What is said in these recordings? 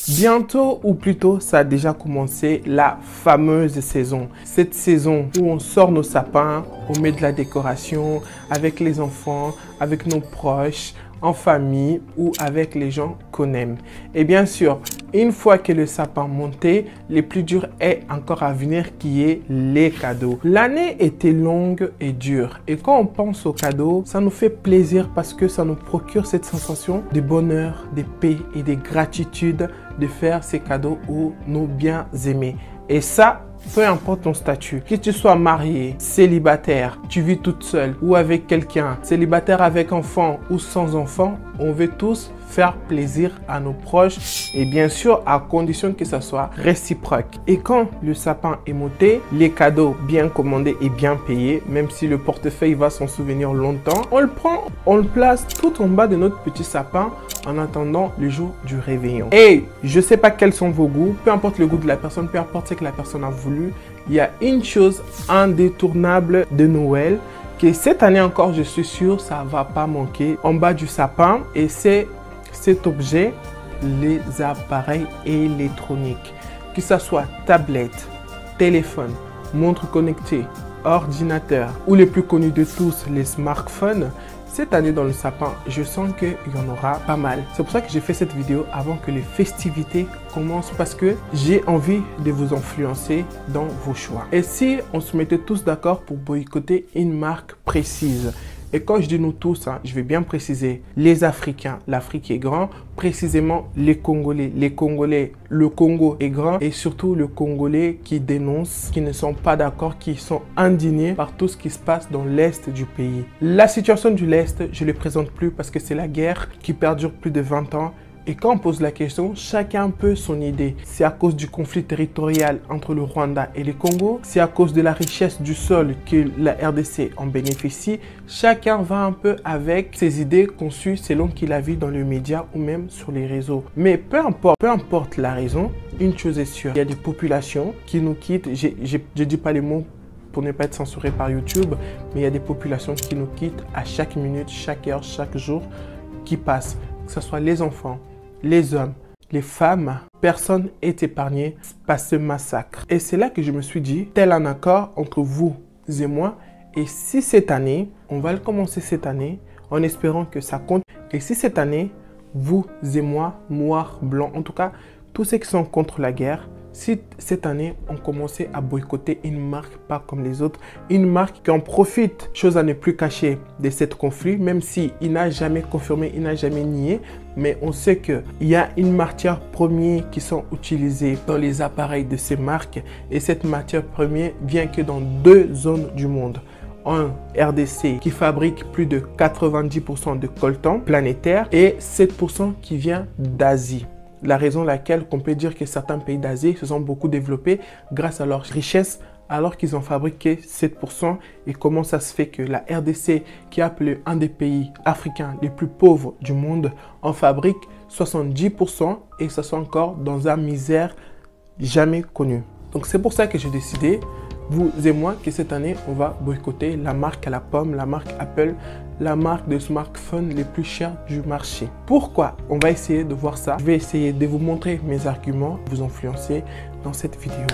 Bientôt ou plutôt ça a déjà commencé la fameuse saison. Cette saison où on sort nos sapins, on met de la décoration avec les enfants, avec nos proches, en famille ou avec les gens qu'on aime. Et bien sûr, une fois que le sapin monté, le plus dur est encore à venir qui est les cadeaux. L'année était longue et dure et quand on pense aux cadeaux, ça nous fait plaisir parce que ça nous procure cette sensation de bonheur, de paix et de gratitude de faire ces cadeaux aux nos bien-aimés. Et ça, peu importe ton statut, que tu sois marié, célibataire, tu vis toute seule ou avec quelqu'un, célibataire avec enfant ou sans enfant, on veut tous faire plaisir à nos proches et bien sûr à condition que ça soit réciproque. Et quand le sapin est monté, les cadeaux bien commandés et bien payés, même si le portefeuille va s'en souvenir longtemps, on le prend, on le place tout en bas de notre petit sapin en attendant le jour du réveillon. Et je sais pas quels sont vos goûts, peu importe le goût de la personne, peu importe ce que la personne a voulu, il y a une chose indétournable de Noël que cette année encore, je suis sûr, ça va pas manquer en bas du sapin et c'est cet objet, les appareils électroniques, que ce soit tablette, téléphone, montre connectée, ordinateur ou les plus connus de tous, les smartphones. Cette année dans le sapin, je sens qu'il y en aura pas mal. C'est pour ça que j'ai fait cette vidéo avant que les festivités commencent parce que j'ai envie de vous influencer dans vos choix. Et si on se mettait tous d'accord pour boycotter une marque précise? Et quand je dis nous tous, je vais bien préciser les Africains, l'Afrique est grand, précisément les Congolais. Les Congolais, le Congo est grand et surtout le Congolais qui dénoncent, qui ne sont pas d'accord, qui sont indignés par tout ce qui se passe dans l'Est du pays. La situation de l'Est, je ne les présente plus parce que c'est la guerre qui perdure plus de 20 ans. Et quand on pose la question, chacun peut son idée. C'est à cause du conflit territorial entre le Rwanda et le Congo. C'est à cause de la richesse du sol que la RDC en bénéficie. Chacun va un peu avec ses idées conçues selon qu'il a vu dans les médias ou même sur les réseaux. Mais peu importe la raison, une chose est sûre. Il y a des populations qui nous quittent. Je ne dis pas les mots pour ne pas être censuré par YouTube, mais il y a des populations qui nous quittent à chaque minute, chaque heure, chaque jour qui passe. Que ce soit les enfants, les hommes, les femmes, personne n'est épargné par ce massacre. Et c'est là que je me suis dit, tel un accord entre vous et moi, et si cette année, on va le commencer cette année, en espérant que ça compte, et si cette année, vous et moi, noir, blanc, en tout cas, tous ceux qui sont contre la guerre, si cette année, on commençait à boycotter une marque pas comme les autres, une marque qui en profite, chose à ne plus cacher, de cet conflit, même s'il n'a jamais confirmé, il n'a jamais nié, mais on sait qu'il y a une matière première qui sont utilisées dans les appareils de ces marques et cette matière première vient que dans 2 zones du monde. En RDC qui fabrique plus de 90% de coltan planétaire et 7% qui vient d'Asie. La raison laquelle on peut dire que certains pays d'Asie se sont beaucoup développés grâce à leur richesse alors qu'ils ont fabriqué 7%. Et comment ça se fait que la RDC, qui est appelée un des pays africains les plus pauvres du monde, en fabrique 70% et ça sont encore dans une misère jamais connue. Donc c'est pour ça que j'ai décidé, vous et moi, que cette année, on va boycotter la marque à la pomme, la marque Apple, la marque de smartphones les plus chères du marché. Pourquoi? On va essayer de voir ça. Je vais essayer de vous montrer mes arguments, vous influencer dans cette vidéo.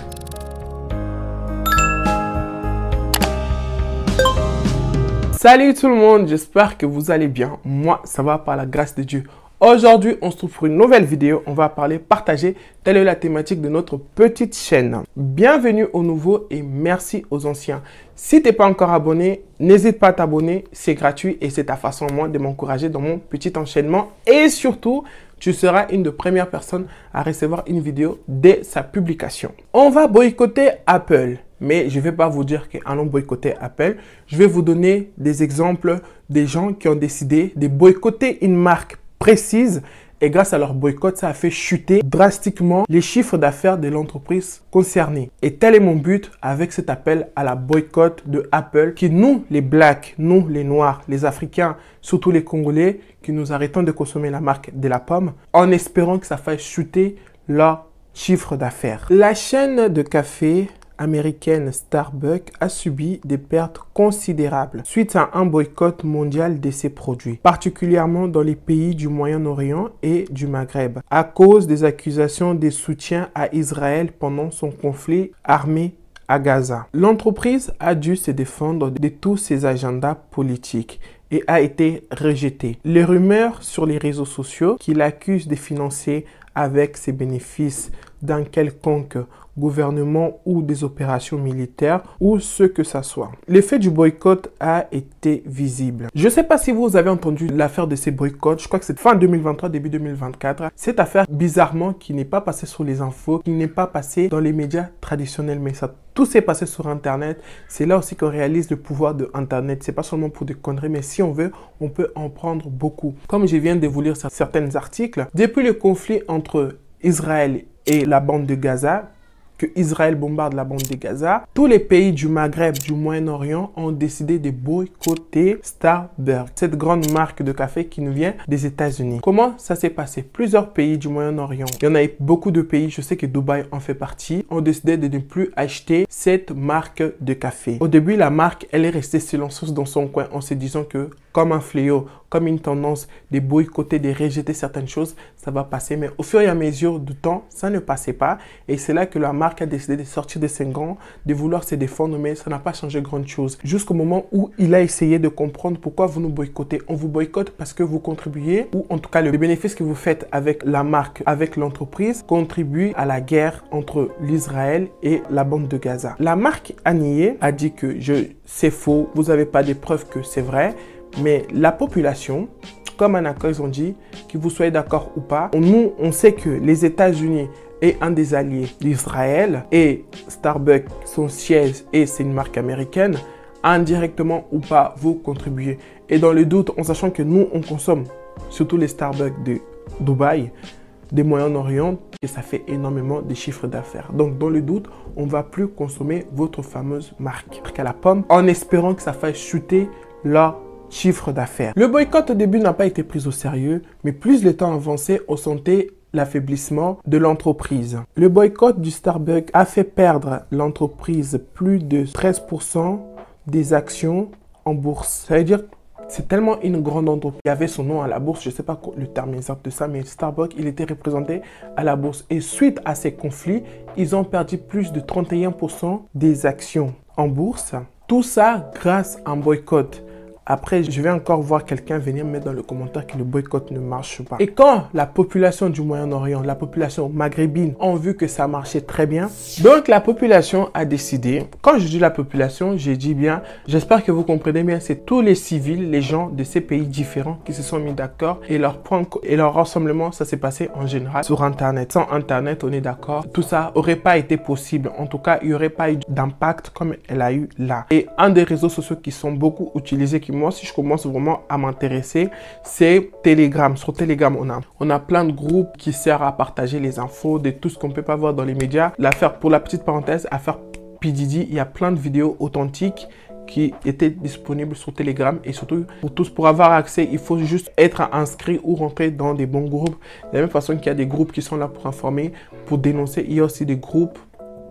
Salut tout le monde, j'espère que vous allez bien. Moi, ça va par la grâce de Dieu. Aujourd'hui, on se trouve pour une nouvelle vidéo. On va partager, telle est la thématique de notre petite chaîne. Bienvenue aux nouveaux et merci aux anciens. Si tu n'es pas encore abonné, n'hésite pas à t'abonner. C'est gratuit et c'est ta façon moi de m'encourager dans mon petit enchaînement. Et surtout, tu seras une des premières personnes à recevoir une vidéo dès sa publication. On va boycotter Apple. Mais je ne vais pas vous dire qu'allons boycotter Apple. Je vais vous donner des exemples des gens qui ont décidé de boycotter une marque précise et grâce à leur boycott, ça a fait chuter drastiquement les chiffres d'affaires de l'entreprise concernée. Et tel est mon but avec cet appel à la boycott de Apple qui nous, les Blacks, nous, les Noirs, les Africains, surtout les Congolais, qui nous arrêtons de consommer la marque de la pomme en espérant que ça fasse chuter leur chiffre d'affaires. La chaîne de café américaine Starbucks a subi des pertes considérables suite à un boycott mondial de ses produits, particulièrement dans les pays du Moyen-Orient et du Maghreb, à cause des accusations de soutien à Israël pendant son conflit armé à Gaza. L'entreprise a dû se défendre de tous ses agendas politiques et a été rejetée. Les rumeurs sur les réseaux sociaux qui l'accusent de financer avec ses bénéfices d'un quelconque gouvernement ou des opérations militaires ou ce que ça soit. L'effet du boycott a été visible. Je ne sais pas si vous avez entendu l'affaire de ces boycotts. Je crois que c'est fin 2023, début 2024. Cette affaire, bizarrement, qui n'est pas passée sur les infos, qui n'est pas passée dans les médias traditionnels, mais ça tout s'est passé sur Internet. C'est là aussi qu'on réalise le pouvoir de Internet. C'est pas seulement pour des conneries, mais si on veut, on peut en prendre beaucoup. Comme je viens de vous lire certains articles, depuis le conflit entre Israël et la bande de Gaza, que Israël bombarde la bande de Gaza, tous les pays du Maghreb, du Moyen-Orient ont décidé de boycotter Starbucks, cette grande marque de café qui nous vient des États-Unis. Comment ça s'est passé? Plusieurs pays du Moyen-Orient, il y en a beaucoup de pays, je sais que Dubaï en fait partie, ont décidé de ne plus acheter cette marque de café. Au début, la marque, elle est restée silencieuse dans son coin en se disant que comme un fléau, comme une tendance de boycotter, de rejeter certaines choses, ça va passer. Mais au fur et à mesure du temps, ça ne passait pas. Et c'est là que la marque a décidé de sortir de ses gants, de vouloir se défendre, mais ça n'a pas changé grande chose. Jusqu'au moment où il a essayé de comprendre pourquoi vous nous boycottez. On vous boycotte parce que vous contribuez, ou en tout cas le bénéfice que vous faites avec la marque, avec l'entreprise, contribue à la guerre entre l'Israël et la bande de Gaza. La marque a nié, a dit que c'est faux, vous n'avez pas de preuves que c'est vrai. Mais la population, comme un accord, ils ont dit, que vous soyez d'accord ou pas, nous, on sait que les États-Unis est un des alliés d'Israël et Starbucks, son siège, et c'est une marque américaine, indirectement ou pas, vous contribuez. Et dans le doute, en sachant que nous, on consomme surtout les Starbucks de Dubaï, des Moyen-Orient, et ça fait énormément de chiffres d'affaires. Donc, dans le doute, on ne va plus consommer votre fameuse marque à la pomme en espérant que ça fasse chuter leur chiffre d'affaires. Le boycott au début n'a pas été pris au sérieux, mais plus le temps avançait, on sentait l'affaiblissement de l'entreprise. Le boycott du Starbucks a fait perdre l'entreprise plus de 13% des actions en bourse. Ça veut dire c'est tellement une grande entreprise. Il y avait son nom à la bourse, je ne sais pas le terme exact de ça, mais Starbucks, il était représenté à la bourse. Et suite à ces conflits, ils ont perdu plus de 31% des actions en bourse. Tout ça grâce à un boycott. Après, je vais encore voir quelqu'un venir mettre dans le commentaire que le boycott ne marche pas. Et quand la population du Moyen-Orient, la population maghrébine ont vu que ça marchait très bien, donc la population a décidé, quand je dis la population, je dis bien, j'espère que vous comprenez bien, c'est tous les civils, les gens de ces pays différents qui se sont mis d'accord et leur rassemblement, ça s'est passé en général sur Internet. Sans Internet, on est d'accord, tout ça n'aurait pas été possible. En tout cas, il n'y aurait pas eu d'impact comme elle a eu là. Et un des réseaux sociaux qui sont beaucoup utilisés, qui moi, si je commence vraiment à m'intéresser, c'est Telegram. Sur Telegram, on a plein de groupes qui servent à partager les infos de tout ce qu'on ne peut pas voir dans les médias. L'affaire, pour la petite parenthèse, affaire P. Diddy, il y a plein de vidéos authentiques qui étaient disponibles sur Telegram et surtout pour tous. Pour avoir accès, il faut juste être inscrit ou rentrer dans des bons groupes. De la même façon qu'il y a des groupes qui sont là pour informer, pour dénoncer, il y a aussi des groupes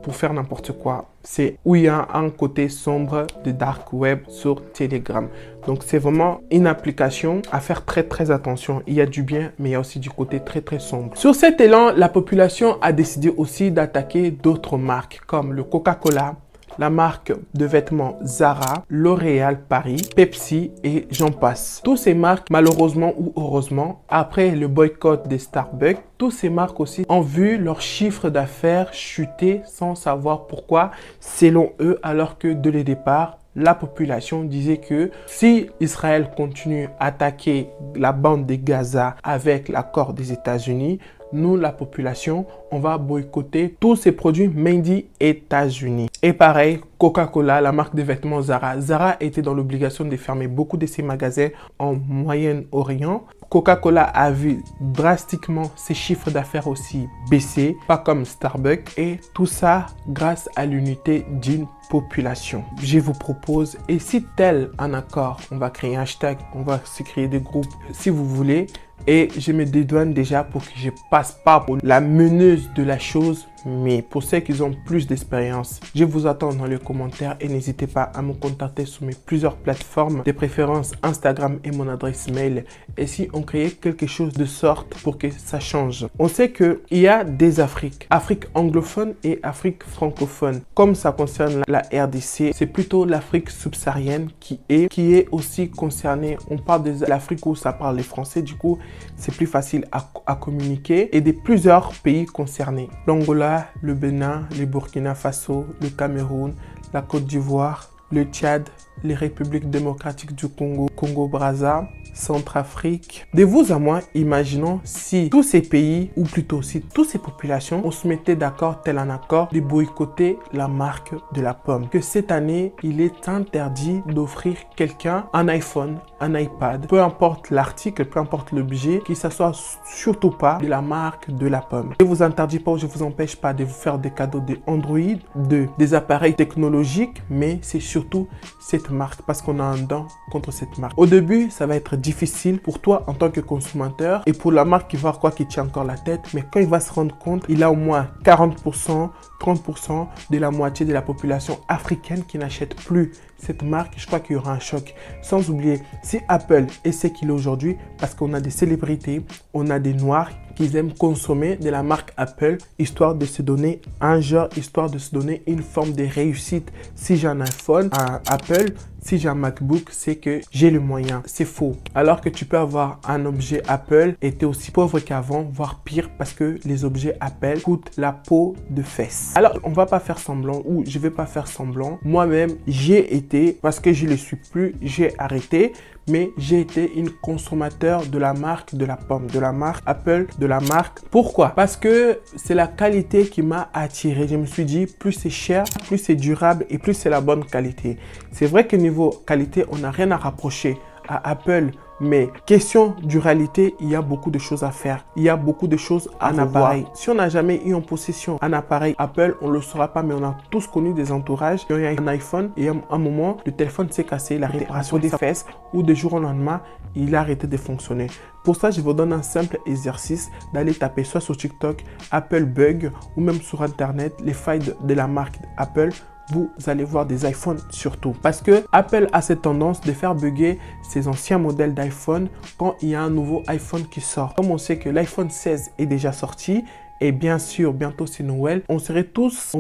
pour faire n'importe quoi. C'est où il y a un côté sombre de dark web sur Telegram. Donc c'est vraiment une application à faire très attention. Il y a du bien, mais il y a aussi du côté très sombre. Sur cet élan, la population a décidé aussi d'attaquer d'autres marques comme le Coca-Cola, la marque de vêtements Zara, L'Oréal Paris, Pepsi et j'en passe. Toutes ces marques, malheureusement ou heureusement, après le boycott des Starbucks, toutes ces marques aussi ont vu leur chiffre d'affaires chuter sans savoir pourquoi, selon eux, alors que dès le départ, la population disait que si Israël continue à attaquer la bande de Gaza avec l'accord des États-Unis, nous, la population, on va boycotter tous ces produits made in États-Unis. Et pareil, Coca-Cola, la marque de vêtements Zara. Zara était dans l'obligation de fermer beaucoup de ses magasins en Moyen-Orient. Coca-Cola a vu drastiquement ses chiffres d'affaires aussi baisser, pas comme Starbucks, et tout ça grâce à l'unité d'une population. Je vous propose, et si tel un accord, on va créer un hashtag, on va se créer des groupes si vous voulez, et je me dédouane déjà pour que je passe pas pour la meneuse de la chose, mais pour ceux qui ont plus d'expérience, je vous attends dans les commentaires et n'hésitez pas à me contacter sur mes plusieurs plateformes, de préférence Instagram et mon adresse mail. Et si on crée quelque chose de sorte pour que ça change. On sait qu'il y a des Afriques, Afrique anglophone et Afrique francophone. Comme ça concerne la RDC, c'est plutôt l'Afrique subsaharienne qui est aussi concernée. On parle de l'Afrique où ça parle les français, du coup c'est plus facile à communiquer, et de plusieurs pays concernés. L'Angola, le Bénin, le Burkina Faso, le Cameroun, la Côte d'Ivoire, le Tchad, les républiques démocratiques du Congo, Congo-Brazza, Centrafrique. De vous à moi, imaginons si tous ces pays, ou plutôt si toutes ces populations, on se mettait d'accord, tel un accord, de boycotter la marque de la pomme. Que cette année, il est interdit d'offrir quelqu'un un iPhone, un iPad, peu importe l'article, peu importe l'objet, qu'il ne soit surtout pas de la marque de la pomme. Je ne vous interdis pas ou je ne vous empêche pas de vous faire des cadeaux d'Android, des appareils technologiques, mais c'est surtout cette marque parce qu'on a un dent contre cette marque. Au début, ça va être difficile pour toi en tant que consommateur et pour la marque qui va croire qu'il tient encore la tête, mais quand il va se rendre compte, il a au moins 40%, 30% de la moitié de la population africaine qui n'achète plus cette marque. Je crois qu'il y aura un choc. Sans oublier, si Apple est ce qu'il est aujourd'hui, parce qu'on a des célébrités, on a des noirs qui aiment consommer de la marque Apple, histoire de se donner un genre, histoire de se donner une forme de réussite. Si j'ai un iPhone, un Apple, si j'ai un MacBook, c'est que j'ai le moyen. C'est faux. Alors que tu peux avoir un objet Apple et tu es aussi pauvre qu'avant, voire pire, parce que les objets Apple coûtent la peau de fesse. Alors, on va pas faire semblant, ou je vais pas faire semblant. Moi-même, j'ai été, parce que je ne le suis plus, j'ai arrêté, mais j'ai été une consommateur de la marque de la pomme, de la marque Apple, de la marque. Pourquoi? Parce que c'est la qualité qui m'a attiré. Je me suis dit, plus c'est cher, plus c'est durable et plus c'est la bonne qualité. C'est vrai que niveau qualité, on n'a rien à rapprocher à Apple, mais question durabilité, il y a beaucoup de choses à faire. Il y a beaucoup de choses à un appareil. Si on n'a jamais eu en possession un appareil Apple, on ne le saura pas, mais on a tous connu des entourages qui ont eu un iPhone et à un moment, le téléphone s'est cassé, la réparation des fesses ou du jour au lendemain, il a arrêté de fonctionner. Pour ça, je vous donne un simple exercice d'aller taper soit sur TikTok, Apple Bug ou même sur Internet, les failles de la marque Apple. Vous allez voir des iPhones surtout. Parce que Apple a cette tendance de faire bugger ses anciens modèles d'iPhone quand il y a un nouveau iPhone qui sort. Comme on sait que l'iPhone 16 est déjà sorti et bien sûr bientôt c'est Noël, on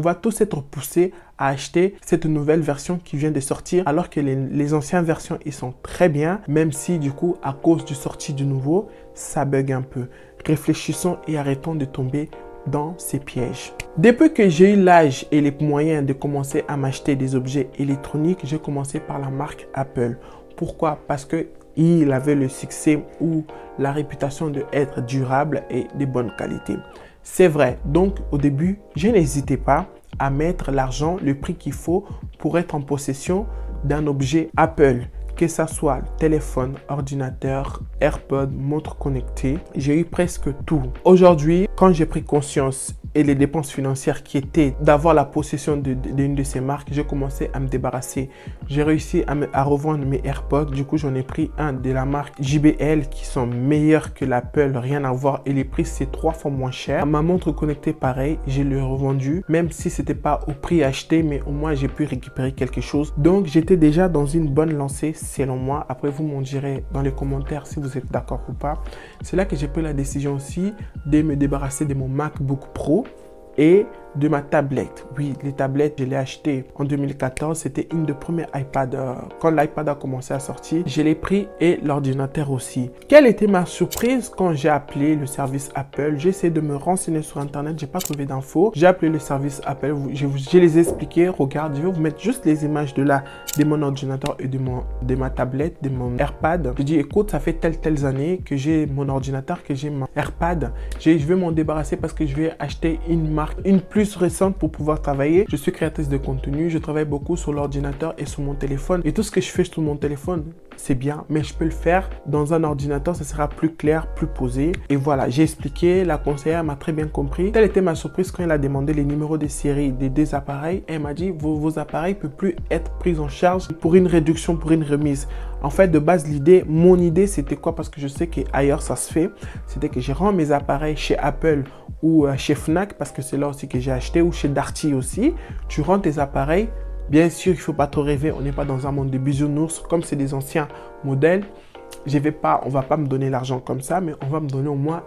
va tous être poussés à acheter cette nouvelle version qui vient de sortir alors que les anciennes versions ils sont très bien, même si du coup à cause du sorti du nouveau ça bug un peu. Réfléchissons et arrêtons de tomber dans ces pièges. Depuis que j'ai eu l'âge et les moyens de commencer à m'acheter des objets électroniques, j'ai commencé par la marque Apple. Pourquoi? Parce que il avait le succès ou la réputation d'être durable et de bonne qualité. C'est vrai, donc au début, je n'hésitais pas à mettre l'argent, le prix qu'il faut pour être en possession d'un objet Apple. Que ça soit téléphone, ordinateur, AirPod, montre connectée, j'ai eu presque tout. Aujourd'hui, quand j'ai pris conscience et les dépenses financières qui étaient d'avoir la possession d'une de ces marques, j'ai commencé à me débarrasser. J'ai réussi à revendre mes AirPods. Du coup, j'en ai pris un de la marque JBL qui sont meilleurs que l'Apple, rien à voir. Et les prix, c'est 3 fois moins cher. Ma montre connectée, pareil, je l'ai revendue, même si c'était pas au prix acheté, mais au moins j'ai pu récupérer quelque chose. Donc, j'étais déjà dans une bonne lancée, selon moi. Après, vous m'en direz dans les commentaires si vous êtes d'accord ou pas. C'est là que j'ai pris la décision aussi de me débarrasser de mon MacBook Pro et de ma tablette. Oui, les tablettes, je l'ai acheté en 2014. C'était une des premières iPads. Quand l'iPad a commencé à sortir, je l'ai pris et l'ordinateur aussi. Quelle était ma surprise quand j'ai appelé le service Apple? J'ai essayé de me renseigner sur Internet. J'ai pas trouvé d'infos. J'ai appelé le service Apple. Je les ai expliqués. Regarde, je vais vous mettre juste les images de mon ordinateur et de ma tablette, de mon AirPad. J'ai dit, écoute, ça fait telles années que j'ai mon ordinateur, que j'ai mon AirPad. Je vais m'en débarrasser parce que je vais acheter une marque, une plus juste récente pour pouvoir travailler. Je suis créatrice de contenu, je travaille beaucoup sur l'ordinateur et sur mon téléphone. Et tout ce que je fais sur mon téléphone, c'est bien, mais je peux le faire dans un ordinateur, ça sera plus clair, plus posé. Et voilà, j'ai expliqué, la conseillère m'a très bien compris. Telle était ma surprise quand elle a demandé les numéros de série des deux appareils. Elle m'a dit, vos appareils ne peuvent plus être pris en charge pour une réduction, pour une remise. En fait, de base, mon idée, c'était quoi? Parce que je sais qu'ailleurs, ça se fait. C'était que je rends mes appareils chez Apple ou chez Fnac, parce que c'est là aussi que j'ai acheté, ou chez Darty aussi. Tu rends tes appareils. Bien sûr, il ne faut pas trop rêver. On n'est pas dans un monde de bisounours. Comme c'est des anciens modèles, on ne va pas me donner l'argent comme ça, mais on va me donner au moins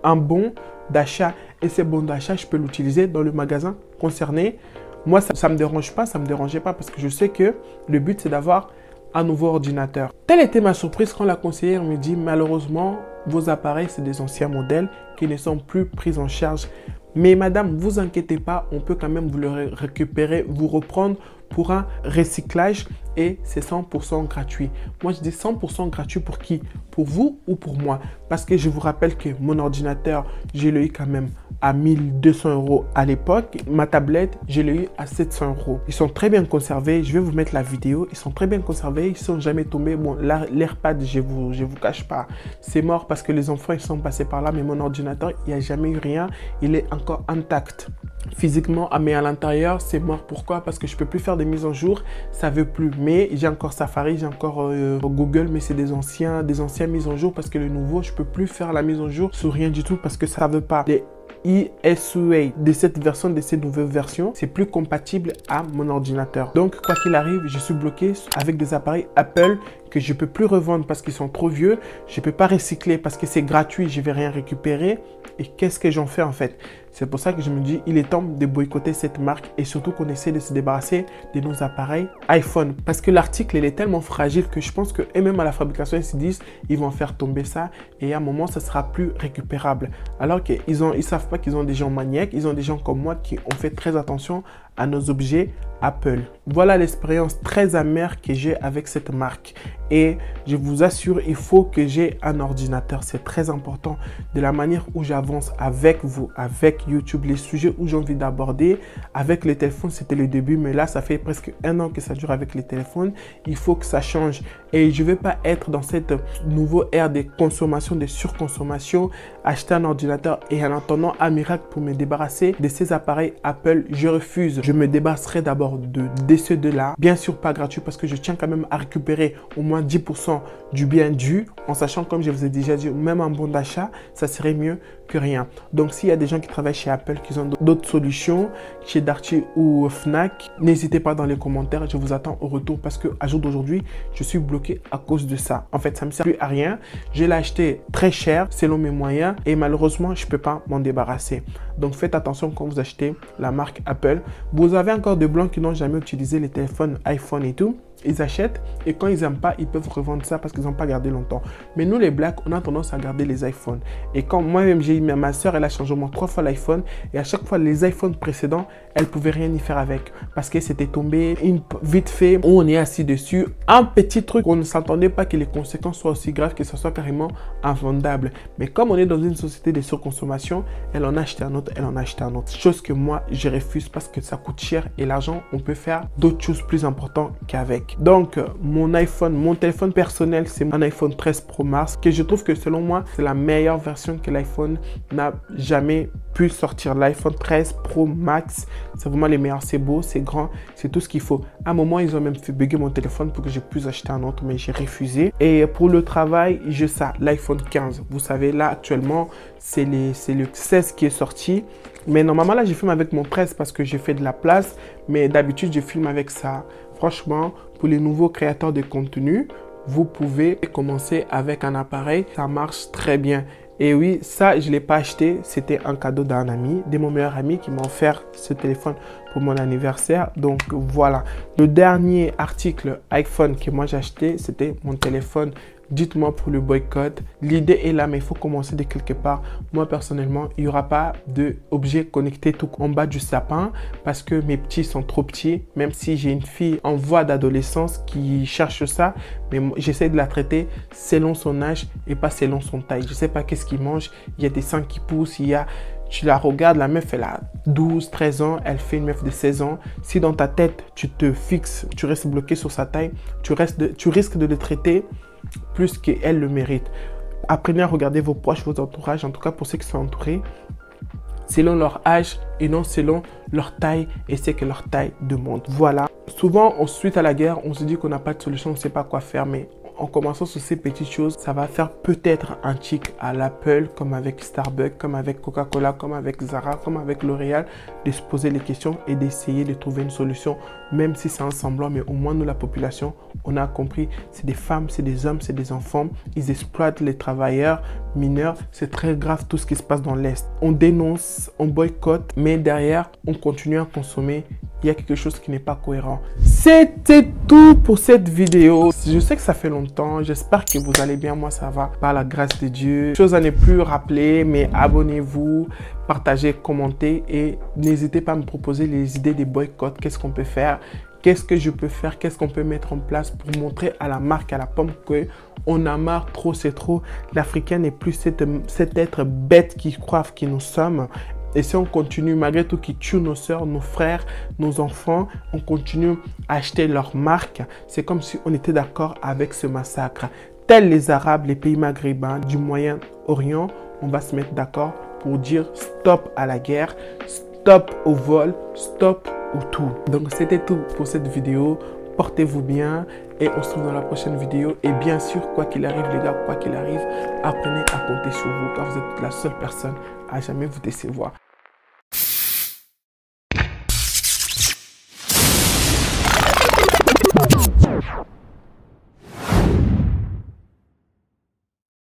un bon d'achat. Et ce bon d'achat, je peux l'utiliser dans le magasin concerné. Moi, ça ne me dérange pas, ça ne me dérangeait pas parce que je sais que le but, c'est d'avoir un nouveau ordinateur. Telle était ma surprise quand la conseillère me dit, malheureusement, vos appareils, c'est des anciens modèles qui ne sont plus pris en charge. Mais madame, vous inquiétez pas, on peut quand même vous le récupérer, vous reprendre pour un recyclage et c'est 100% gratuit. Moi, je dis 100% gratuit pour qui? Pour vous ou pour moi? Parce que je vous rappelle que mon ordinateur, j'ai l'ai eu quand même à 1200 € à l'époque. Ma tablette, je l'ai eu à 700 €. Ils sont très bien conservés. Je vais vous mettre la vidéo. Ils sont très bien conservés. Ils ne sont jamais tombés. Bon, l'AirPad, je vous cache pas. C'est mort parce que les enfants, ils sont passés par là. Mais mon ordinateur, il n'y a jamais eu rien. Il est encore intact. Physiquement, mais à l'intérieur, c'est mort. Pourquoi? Parce que je ne peux plus faire des mises en jour. Ça ne veut plus. Mais j'ai encore Safari, j'ai encore Google, mais c'est des anciens mises en jour parce que le nouveau, je ne peux plus faire la mise en jour sur rien du tout parce que ça ne veut pas. Les ESUA de cette version, de cette nouvelle version, c'est plus compatible à mon ordinateur. Donc, quoi qu'il arrive, je suis bloqué avec des appareils Apple que je ne peux plus revendre parce qu'ils sont trop vieux. Je ne peux pas recycler parce que c'est gratuit, je ne vais rien récupérer. Et qu'est-ce que j'en fais en fait? C'est pour ça que je me dis, il est temps de boycotter cette marque et surtout qu'on essaie de se débarrasser de nos appareils iPhone. Parce que l'article, il est tellement fragile que je pense que même à la fabrication, ils se disent, ils vont faire tomber ça et à un moment, ça sera plus récupérable. Alors qu'ils ne savent pas qu'ils ont des gens maniaques, ils ont des gens comme moi qui ont fait très attention à nos objets Apple. Voilà l'expérience très amère que j'ai avec cette marque. Et je vous assure, il faut que j'ai un ordinateur. C'est très important de la manière où j'avance avec vous, avec YouTube, les sujets où j'ai envie d'aborder. Avec les téléphones, c'était le début, mais là, ça fait presque 1 an que ça dure avec les téléphones. Il faut que ça change. Et je ne vais pas être dans cette nouvelle ère de consommation, de surconsommation, acheter un ordinateur et en attendant un miracle pour me débarrasser de ces appareils Apple. Je refuse. Je me débarrasserai d'abord de ceux de là. Bien sûr, pas gratuit parce que je tiens quand même à récupérer au moins 10% du bien dû en sachant, comme je vous ai déjà dit, même un bon d'achat, ça serait mieux que rien. Donc, s'il y a des gens qui travaillent chez Apple, qui ont d'autres solutions, chez Darty ou Fnac, n'hésitez pas dans les commentaires. Je vous attends au retour parce qu'à jour d'aujourd'hui, je suis bloqué à cause de ça. En fait, ça ne me sert plus à rien. Je l'ai acheté très cher selon mes moyens et malheureusement, je ne peux pas m'en débarrasser. Donc, faites attention quand vous achetez la marque Apple. Vous avez encore des blancs qui n'ont jamais utilisé les téléphones iPhone et tout. Ils achètent et quand ils n'aiment pas, ils peuvent revendre ça parce qu'ils n'ont pas gardé longtemps. Mais nous, les blacks, on a tendance à garder les iPhones. Et quand moi-même, j'ai eu ma soeur, elle a changé au moins 3 fois l'iPhone. Et à chaque fois, les iPhones précédents, elle ne pouvait rien y faire avec. Parce que c'était tombé vite fait, où on est assis dessus. Un petit truc, on ne s'attendait pas que les conséquences soient aussi graves, que ce soit carrément invendable. Mais comme on est dans une société de surconsommation, elle en a acheté un autre, elle en a acheté un autre. Chose que moi, je refuse parce que ça coûte cher. Et l'argent, on peut faire d'autres choses plus importantes qu'avec. Donc, mon téléphone personnel, c'est un iPhone 13 Pro Max que je trouve que selon moi, c'est la meilleure version que l'iPhone n'a jamais pu sortir. L'iPhone 13 Pro Max, c'est vraiment les meilleurs. C'est beau, c'est grand, c'est tout ce qu'il faut. À un moment, ils ont même fait bugger mon téléphone pour que je puisse acheter un autre, mais j'ai refusé. Et pour le travail, j'ai ça, l'iPhone 15. Vous savez, là, actuellement, c'est le 16 qui est sorti. Mais normalement, là, je filme avec mon 13 parce que j'ai fait de la place. Mais d'habitude, je filme avec ça. Franchement, pour les nouveaux créateurs de contenu, vous pouvez commencer avec un appareil. Ça marche très bien. Et oui, ça, je ne l'ai pas acheté. C'était un cadeau d'un ami, de mon meilleur ami qui m'a offert ce téléphone pour mon anniversaire. Donc voilà, le dernier article iPhone que moi j'ai acheté, c'était mon téléphone. Dites-moi pour le boycott. L'idée est là, mais il faut commencer de quelque part. Moi, personnellement, il n'y aura pas d'objet connecté tout en bas du sapin parce que mes petits sont trop petits. Même si j'ai une fille en voie d'adolescence qui cherche ça, mais j'essaie de la traiter selon son âge et pas selon son taille. Je ne sais pas qu'est-ce qu'il mange. Il y a des seins qui poussent, il y a Tu la regardes, la meuf, elle a 12, 13 ans, elle fait une meuf de 16 ans. Si dans ta tête, tu te fixes, tu restes bloqué sur sa taille, tu risques de le traiter plus qu'elle le mérite. Apprenez à regarder vos proches, vos entourages, en tout cas pour ceux qui sont entourés, selon leur âge et non selon leur taille et ce que leur taille demande. Voilà. Souvent, suite à la guerre, on se dit qu'on n'a pas de solution, on ne sait pas quoi faire, mais en commençant sur ces petites choses, ça va faire peut-être un tic à l'Apple, comme avec Starbucks, comme avec Coca-Cola, comme avec Zara, comme avec L'Oréal, de se poser les questions et d'essayer de trouver une solution, même si c'est un semblant, mais au moins nous, la population, on a compris, c'est des femmes, c'est des hommes, c'est des enfants, ils exploitent les travailleurs mineurs, c'est très grave tout ce qui se passe dans l'Est. On dénonce, on boycotte, mais derrière, on continue à consommer. Il y a quelque chose qui n'est pas cohérent. C'était tout pour cette vidéo. Je sais que ça fait longtemps. J'espère que vous allez bien. Moi, ça va. Par la grâce de Dieu. Chose à ne plus rappeler, mais abonnez-vous, partagez, commentez et n'hésitez pas à me proposer les idées des boycotts. Qu'est-ce qu'on peut faire? Qu'est-ce que je peux faire? Qu'est-ce qu'on peut mettre en place pour montrer à la marque, à la pomme que on a marre, trop c'est trop. L'Africain n'est plus cet être bête qui croit que nous sommes. Et si on continue, malgré tout, qui tue nos soeurs, nos frères, nos enfants, on continue à acheter leurs marques. C'est comme si on était d'accord avec ce massacre. Tels les Arabes, les pays maghrébins du Moyen-Orient, on va se mettre d'accord pour dire stop à la guerre, stop au vol, stop au tout. Donc c'était tout pour cette vidéo. Portez-vous bien et on se retrouve dans la prochaine vidéo. Et bien sûr, quoi qu'il arrive les gars, quoi qu'il arrive, apprenez à compter sur vous car vous êtes la seule personne à jamais vous décevoir.